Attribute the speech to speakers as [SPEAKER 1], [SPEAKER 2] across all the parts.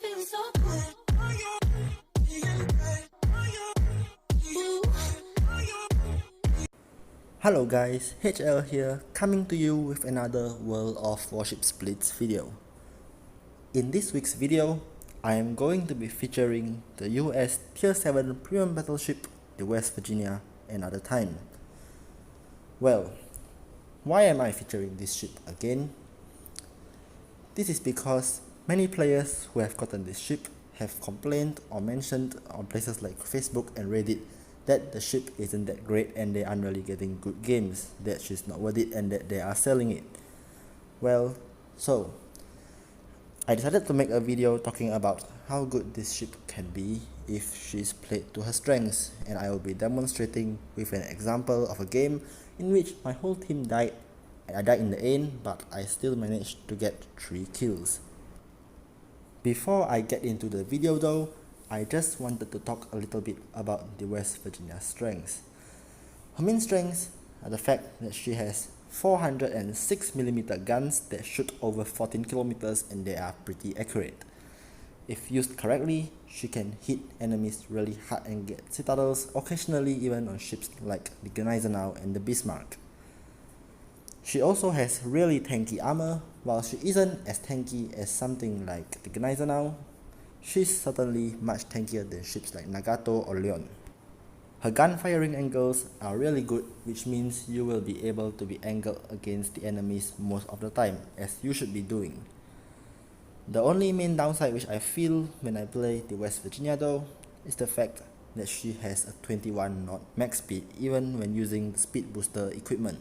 [SPEAKER 1] feeling so good.
[SPEAKER 2] Hello guys, HL here, coming to you with another World of Warships Blitz video. In this week's video, I am going to be featuring the US Tier 7 premium battleship, the West Virginia, another time. Well, why am I featuring this ship again? This is because many players who have gotten this ship have complained or mentioned on places like Facebook and Reddit that the ship isn't that great and they aren't really getting good games, that she's not worth it and that they are selling it. Well, so I decided to make a video talking about how good this ship can be if she's played to her strengths, and I will be demonstrating with an example of a game in which my whole team died. I died in the end, but I still managed to get 3 kills. Before I get into the video though, I just wanted to talk a little bit about the West Virginia strengths. Her main strengths are the fact that she has 406mm guns that shoot over 14 kilometers and they are pretty accurate. If used correctly, she can hit enemies really hard and get citadels, occasionally even on ships like the Gneisenau and the Bismarck. She also has really tanky armor. While she isn't as tanky as something like the Gneisenau, she's certainly much tankier than ships like Nagato or Leon. Her gun firing angles are really good, which means you will be able to be angled against the enemies most of the time, as you should be doing. The only main downside which I feel when I play the West Virginia though, is the fact that she has a 21 knot max speed even when using the speed booster equipment.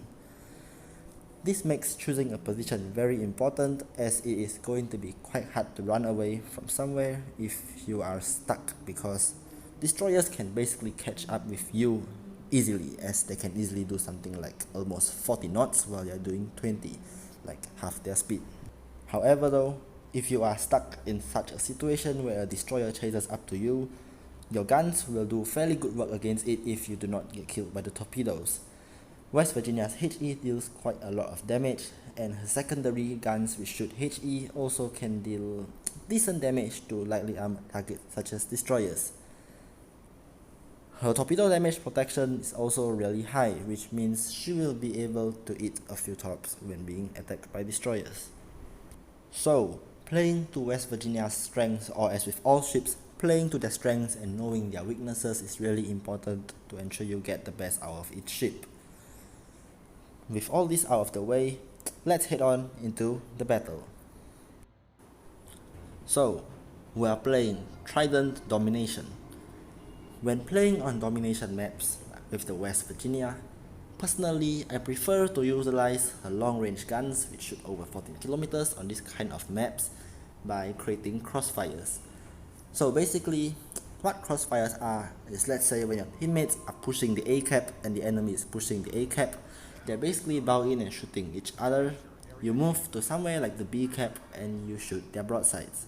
[SPEAKER 2] This makes choosing a position very important, as it is going to be quite hard to run away from somewhere if you are stuck, because destroyers can basically catch up with you easily, as they can easily do something like almost 40 knots while you are doing 20, like half their speed. However though, if you are stuck in such a situation where a destroyer chases up to you, your guns will do fairly good work against it if you do not get killed by the torpedoes. West Virginia's HE deals quite a lot of damage, and her secondary guns which shoot HE also can deal decent damage to lightly armed targets such as destroyers. Her torpedo damage protection is also really high, which means she will be able to eat a few torps when being attacked by destroyers. So, playing to West Virginia's strengths, or as with all ships, playing to their strengths and knowing their weaknesses is really important to ensure you get the best out of each ship. With all this out of the way, let's head on into the battle. So, we are playing Trident Domination. When playing on domination maps with the West Virginia, personally I prefer to utilize her long range guns which shoot over 14 kilometers on this kind of maps by creating crossfires. So basically, what crossfires are is, let's say when your teammates are pushing the A cap and the enemy is pushing the A cap, they're basically bow in and shooting each other. You move to somewhere like the B cap and you shoot their broadsides.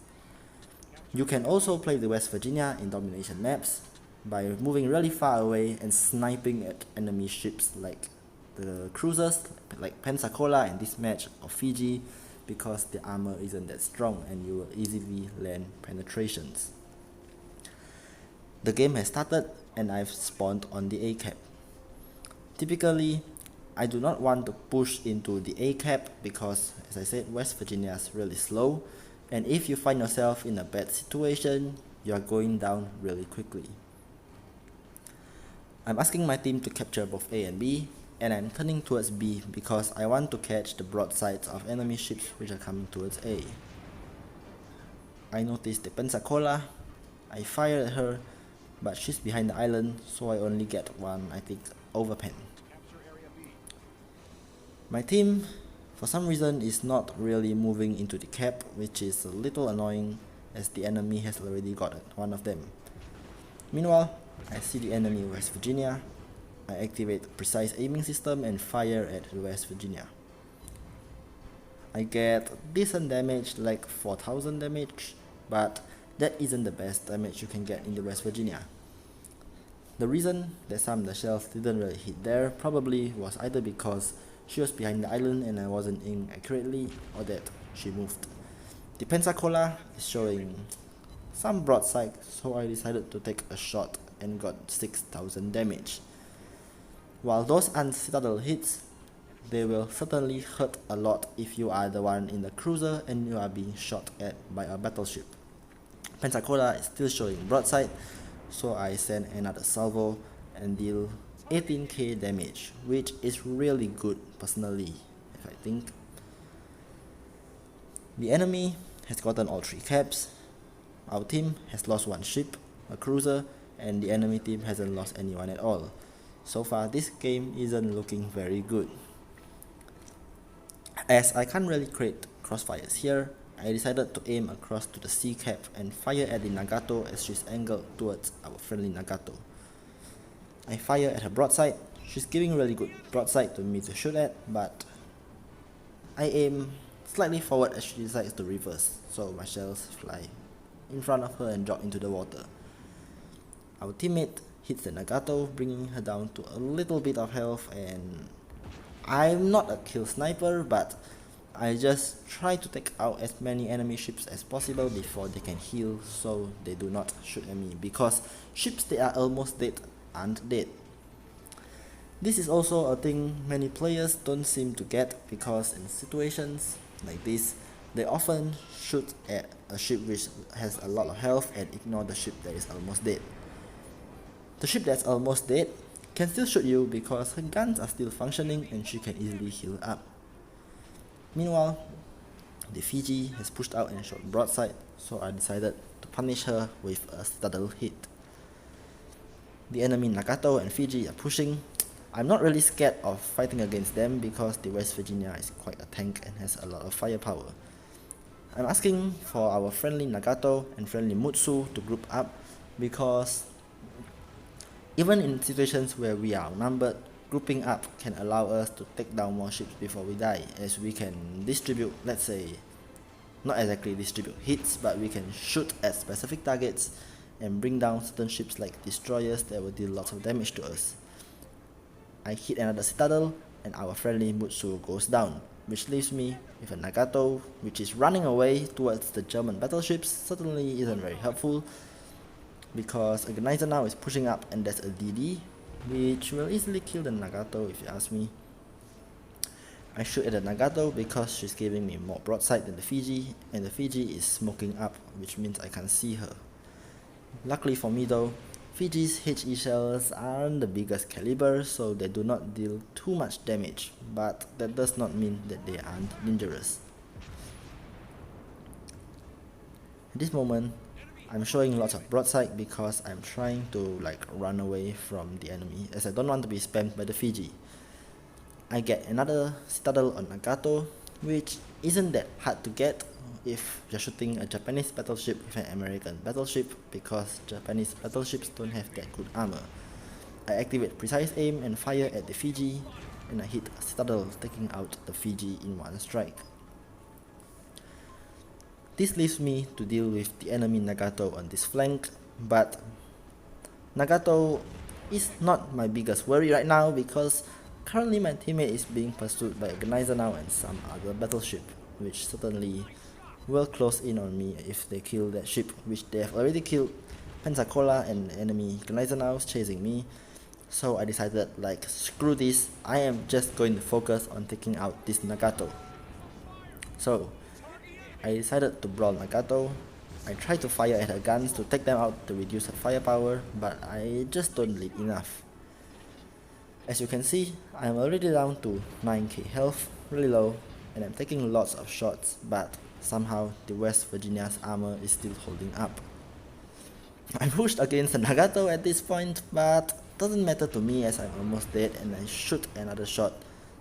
[SPEAKER 2] You can also play the West Virginia in domination maps by moving really far away and sniping at enemy ships like the cruisers like Pensacola in this match, or Fiji, because the armor isn't that strong and you will easily land penetrations. The game has started and I've spawned on the A cap. Typically, I do not want to push into the A cap because, as I said, West Virginia is really slow, and if you find yourself in a bad situation, you are going down really quickly. I'm asking my team to capture both A and B, and I'm turning towards B because I want to catch the broadsides of enemy ships which are coming towards A. I noticed the Pensacola. I fired at her, but she's behind the island, so I only get one, I think, overpen. My team, for some reason, is not really moving into the cap, which is a little annoying as the enemy has already got one of them. Meanwhile, I see the enemy West Virginia. I activate the precise aiming system and fire at the West Virginia. I get decent damage, like 4000 damage, but that isn't the best damage you can get in the West Virginia. The reason that some of the shells didn't really hit there probably was either because she was behind the island and I wasn't aiming accurately, or that she moved. The Pensacola is showing some broadside, so I decided to take a shot and got 6000 damage. While those uncitadel hits, they will certainly hurt a lot if you are the one in the cruiser and you are being shot at by a battleship. Pensacola is still showing broadside, so I send another salvo and deal 18k damage, which is really good personally, if I think. The enemy has gotten all 3 caps, our team has lost 1 ship, a cruiser, and the enemy team hasn't lost anyone at all. So far this game isn't looking very good. As I can't really create crossfires here, I decided to aim across to the sea cap and fire at the Nagato as she's angled towards our friendly Nagato. I fire at her broadside. She's giving really good broadside to me to shoot at, but I aim slightly forward as she decides to reverse, so my shells fly in front of her and drop into the water. Our teammate hits the Nagato, bringing her down to a little bit of health, and I'm not a kill sniper, but I just try to take out as many enemy ships as possible before they can heal, so they do not shoot at me, because ships that are almost dead aren't dead. This is also a thing many players don't seem to get, because in situations like this, they often shoot at a ship which has a lot of health and ignore the ship that is almost dead. The ship that's almost dead can still shoot you because her guns are still functioning and she can easily heal up. Meanwhile, the Fiji has pushed out and shot broadside, so I decided to punish her with a citadel hit. The enemy Nagato and Fiji are pushing. I'm not really scared of fighting against them because the West Virginia is quite a tank and has a lot of firepower. I'm asking for our friendly Nagato and friendly Mutsu to group up, because even in situations where we are outnumbered, grouping up can allow us to take down more ships before we die, as we can distribute, let's say, not exactly distribute hits, but we can shoot at specific targets and bring down certain ships like destroyers that will deal lots of damage to us. I hit another citadel and our friendly Mutsu goes down, which leaves me with a Nagato which is running away towards the German battleships. Certainly isn't very helpful, because Organizer now is pushing up and there's a DD which will easily kill the Nagato if you ask me. I shoot at the Nagato because she's giving me more broadside than the Fiji, and the Fiji is smoking up, which means I can't see her. Luckily for me though, Fiji's HE shells aren't the biggest caliber, so they do not deal too much damage, but that does not mean that they aren't dangerous. At this moment, I'm showing lots of broadside because I'm trying to run away from the enemy, as I don't want to be spammed by the Fiji. I get another citadel on Nagato, which isn't that hard to get if you're shooting a Japanese battleship with an American battleship, because Japanese battleships don't have that good armor. I activate precise aim and fire at the Fiji, and I hit a citadel, taking out the Fiji in one strike. This leaves me to deal with the enemy Nagato on this flank, but Nagato is not my biggest worry right now, because currently my teammate is being pursued by Organizer now and some other battleship, which certainly will close in on me if they kill that ship, which they have already killed. Pensacola and enemy Organizer now is chasing me, so I decided screw this, I am just going to focus on taking out this Nagato. So I decided to brawl Nagato. I tried to fire at her guns to take them out to reduce her firepower, but I just don't lead enough. As you can see, I am already down to 9k health, really low, and I'm taking lots of shots, but somehow the West Virginia's armor is still holding up. I pushed against the Nagato at this point, but doesn't matter to me as I'm almost dead, and I shoot another shot,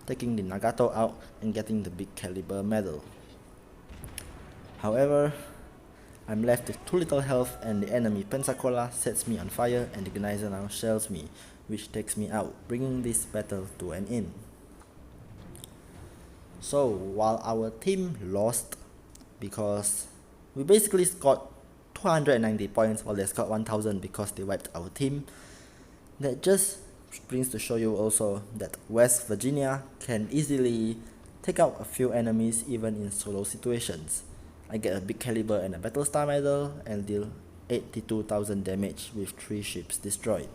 [SPEAKER 2] taking the Nagato out and getting the big caliber medal. However, I'm left with too little health, and the enemy Pensacola sets me on fire and the Organizer now shells me, which takes me out, bringing this battle to an end. So while our team lost, because we basically scored 290 points while they scored 1000 because they wiped our team, that just brings to show you also that West Virginia can easily take out a few enemies even in solo situations. I get a big caliber and a battle star medal and deal 82,000 damage with 3 ships destroyed.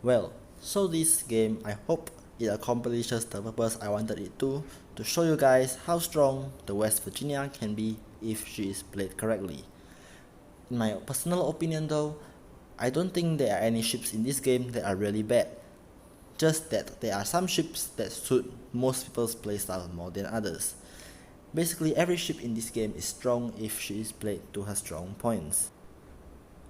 [SPEAKER 2] Well, so this game, I hope it accomplishes the purpose I wanted it to show you guys how strong the West Virginia can be if she is played correctly. In my personal opinion though, I don't think there are any ships in this game that are really bad. Just that there are some ships that suit most people's playstyle more than others. Basically every ship in this game is strong if she is played to her strong points.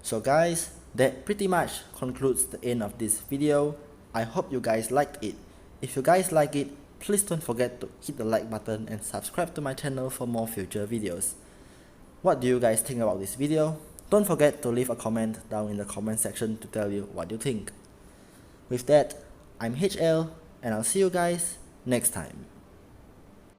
[SPEAKER 2] So guys, that pretty much concludes the end of this video. I hope you guys liked it. If you guys like it, please don't forget to hit the like button and subscribe to my channel for more future videos. What do you guys think about this video? Don't forget to leave a comment down in the comment section to tell you what you think. With that, I'm HL and I'll see you guys next time.